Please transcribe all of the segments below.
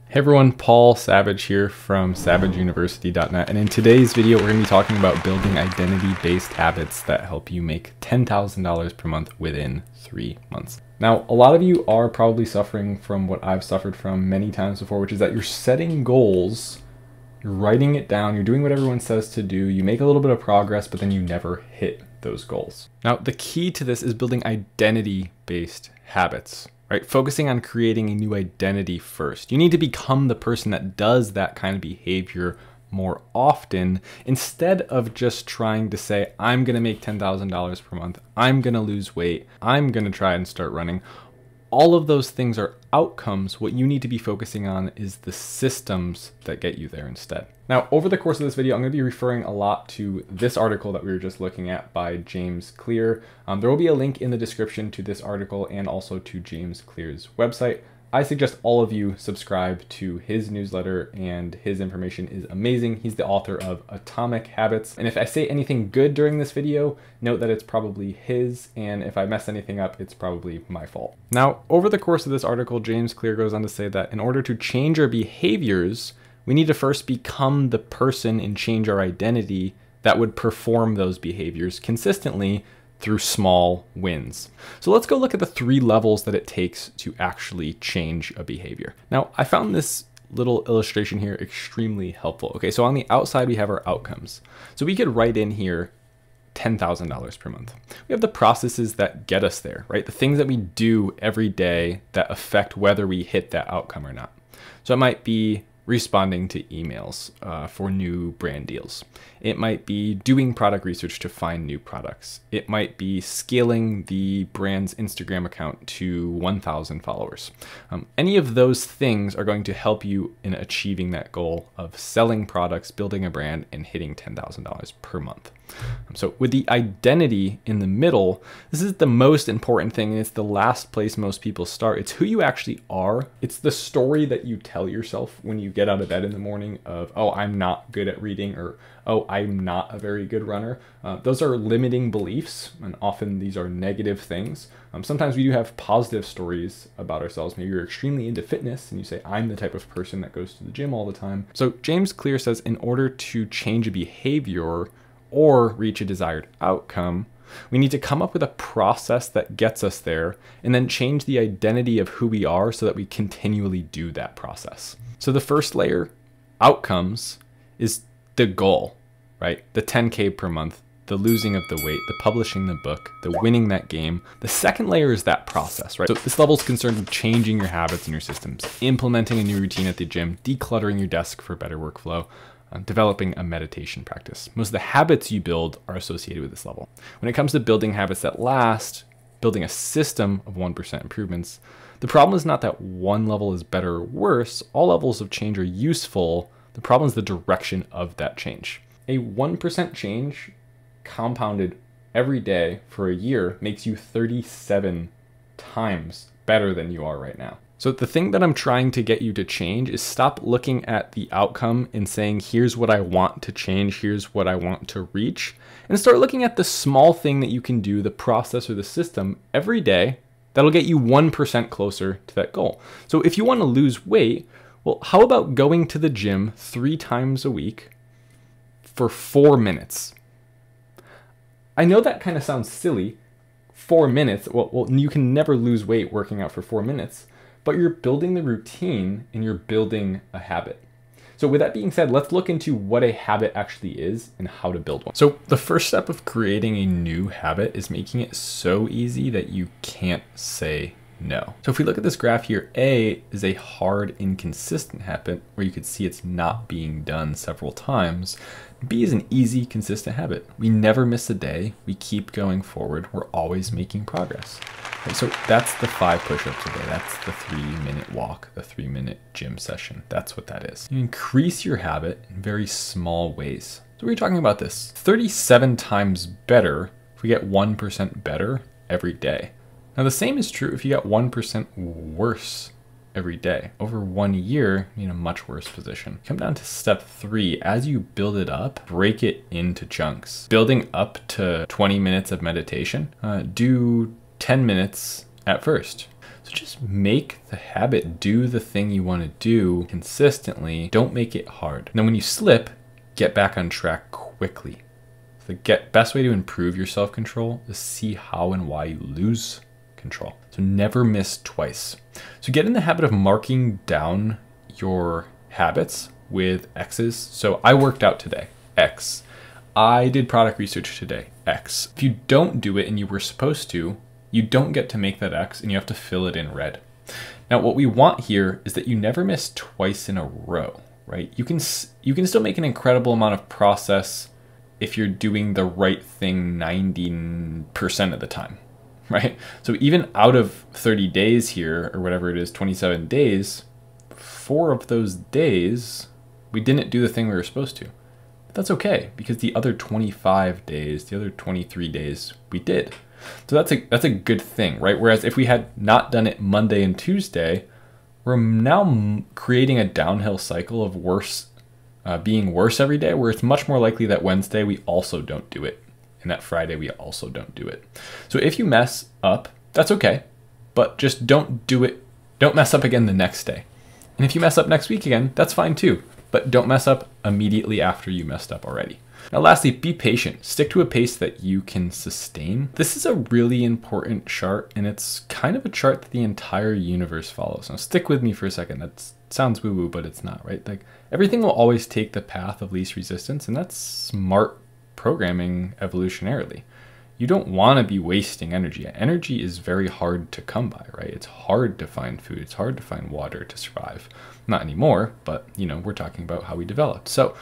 Hey everyone, Paul Savage here from savageuniversity.net, and in today's video we're going to be talking about building identity-based habits that help you make $10,000 per month within 3 months. Now, a lot of you are probably suffering from what I've suffered from many times before, which is that you're setting goals, you're writing it down, you're doing what everyone says to do, you make a little bit of progress, but then you never hit those goals. Now, the key to this is building identity-based habits. Right? Focusing on creating a new identity first. You need to become the person that does that kind of behavior more often instead of just trying to say, I'm going to make $10,000 per month. I'm going to lose weight. I'm going to try and start running. All of those things are outcomes. What you need to be focusing on is the systems that get you there instead. Now, over the course of this video, I'm going to be referring a lot to this article that we were just looking at by James Clear. There will be a link in the description to this article and also to James Clear's website. I suggest all of you subscribe to his newsletter, and his information is amazing. He's the author of Atomic Habits. And if I say anything good during this video, note that it's probably his, and if I mess anything up, it's probably my fault. Now, over the course of this article, James Clear goes on to say that in order to change our behaviors, we need to first become the person and change our identity that would perform those behaviors consistently through small wins. So let's go look at the 3 levels that it takes to actually change a behavior. Now, I found this little illustration here extremely helpful. Okay, so on the outside, we have our outcomes. So we could write in here $10,000 per month. We have the processes that get us there, right? The things that we do every day that affect whether we hit that outcome or not. So it might be responding to emails for new brand deals. It might be doing product research to find new products. It might be scaling the brand's Instagram account to 1,000 followers. Any of those things are going to help you in achieving that goal of selling products, building a brand, and hitting $10,000 per month. So with the identity in the middle, this is the most important thing, and it's the last place most people start. It's who you actually are. It's the story that you tell yourself when you get out of bed in the morning of, oh, I'm not good at reading, or, oh, I'm not a very good runner. Those are limiting beliefs, and often these are negative things. Sometimes we do have positive stories about ourselves. Maybe you're extremely into fitness and you say, I'm the type of person that goes to the gym all the time. So James Clear says in order to change a behavior or reach a desired outcome, we need to come up with a process that gets us there and then change the identity of who we are so that we continually do that process. So the first layer, outcomes, is the goal, right? The 10K per month, the losing of the weight, the publishing the book, the winning that game. The second layer is that process, right? So this level is concerned with changing your habits and your systems, implementing a new routine at the gym, decluttering your desk for better workflow, developing a meditation practice. Most of the habits you build are associated with this level. When it comes to building habits that last, building a system of 1% improvements, the problem is not that one level is better or worse. All levels of change are useful. The problem is the direction of that change. A 1% change compounded every day for a year makes you 37 times better than you are right now. So the thing that I'm trying to get you to change is stop looking at the outcome and saying, here's what I want to change, here's what I want to reach, and start looking at the small thing that you can do, the process or the system every day that'll get you 1% closer to that goal. So if you want to lose weight, well, how about going to the gym 3 times a week for 4 minutes? I know that kind of sounds silly. 4 minutes, well, you can never lose weight working out for 4 minutes. But you're building the routine and you're building a habit. So with that being said, let's look into what a habit actually is and how to build one. So the first step of creating a new habit is making it so easy that you can't say no. So if we look at this graph here, A is a hard, inconsistent habit where you could see it's not being done several times. B is an easy, consistent habit. We never miss a day. We keep going forward. We're always making progress. So that's the 5 push-ups a day. That's the 3-minute walk, the 3-minute gym session. That's what that is. You increase your habit in very small ways. So we're talking about this 37 times better if we get 1% better every day. Now the same is true if you get 1% worse every day. Over 1 year, you're in a much worse position. Come down to step 3. As you build it up, break it into chunks. Building up to 20 minutes of meditation, do 10 minutes at first. So just make the habit do the thing you want to do consistently. Don't make it hard. And then when you slip, get back on track quickly. The best way to improve your self-control is see how and why you lose control. So never miss twice. So get in the habit of marking down your habits with X's. So I worked out today, X. I did product research today, X. If you don't do it and you were supposed to, you don't get to make that X and you have to fill it in red. Now what we want here is that you never miss twice in a row, right? You can still make an incredible amount of process if you're doing the right thing 90% of the time, right? So even out of 30 days here, or whatever it is, 27 days, 4 of those days, we didn't do the thing we were supposed to. But that's okay, because the other 25 days, the other 23 days, we did. So that's a good thing, right? Whereas if we had not done it Monday and Tuesday, we're now creating a downhill cycle of being worse every day, where it's much more likely that Wednesday we also don't do it, and that Friday we also don't do it. So if you mess up, that's okay, but just don't do it. Don't mess up again the next day. And if you mess up next week again, that's fine too, but don't mess up immediately after you messed up already. Now lastly, be patient. Stick to a pace that you can sustain. This is a really important chart, and it's kind of a chart that the entire universe follows. Now stick with me for a second. That sounds woo-woo, but it's not, right? Like everything will always take the path of least resistance, and that's smart programming evolutionarily. You don't want to be wasting energy. Energy is very hard to come by, right? It's hard to find food. It's hard to find water to survive. Not anymore, but we're talking about how we developed. So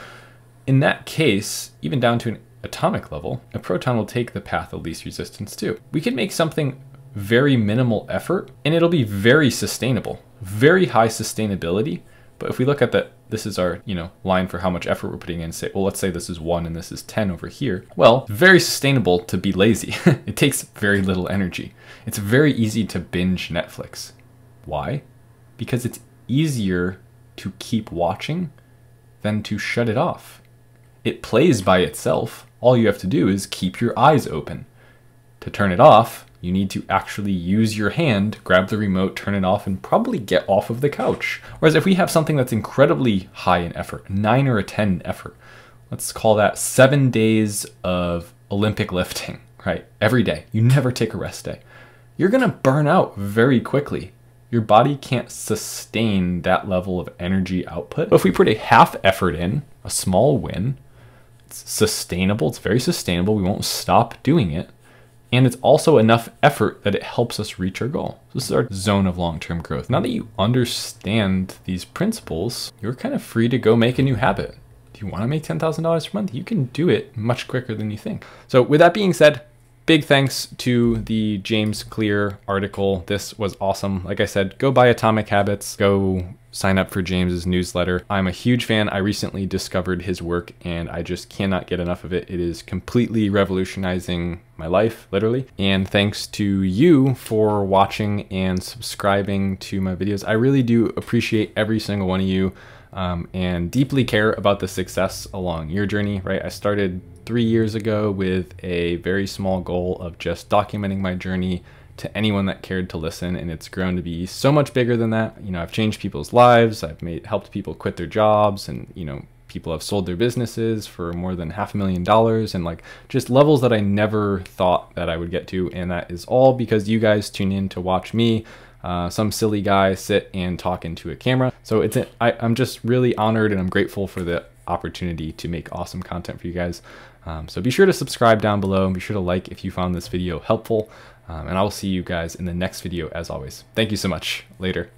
in that case, even down to an atomic level, a proton will take the path of least resistance too. We can make something very minimal effort and it'll be very sustainable, very high sustainability. But if we look at this is our, line for how much effort we're putting in, say, well, let's say this is 1 and this is 10 over here. Well, very sustainable to be lazy. It takes very little energy. It's very easy to binge Netflix. Why? Because it's easier to keep watching than to shut it off. It plays by itself. All you have to do is keep your eyes open. To turn it off, you need to actually use your hand, grab the remote, turn it off, and probably get off of the couch. Whereas if we have something that's incredibly high in effort, 9 or a 10 in effort, let's call that 7 days of Olympic lifting, right? Every day. You never take a rest day. You're gonna burn out very quickly. Your body can't sustain that level of energy output. But if we put a half effort in, a small win, it's sustainable, it's very sustainable, we won't stop doing it. And it's also enough effort that it helps us reach our goal. So this is our zone of long-term growth. Now that you understand these principles, you're kind of free to go make a new habit. Do you want to make $10,000 per month? You can do it much quicker than you think. So with that being said, big thanks to the James Clear article. This was awesome. Like I said, go buy Atomic Habits, go sign up for James's newsletter. I'm a huge fan. I recently discovered his work and I just cannot get enough of it. It is completely revolutionizing my life, literally. And thanks to you for watching and subscribing to my videos. I really do appreciate every single one of you and deeply care about the success along your journey, right? I started 3 years ago with a very small goal of just documenting my journey to anyone that cared to listen, and it's grown to be so much bigger than that. I've changed people's lives, I've helped people quit their jobs, and people have sold their businesses for more than $500,000, and just levels that I never thought that I would get to. And that is all because you guys tune in to watch me, some silly guy, sit and talk into a camera. So I'm just really honored and I'm grateful for the opportunity to make awesome content for you guys. So be sure to subscribe down below and be sure to like if you found this video helpful. And I will see you guys in the next video as always. Thank you so much. Later.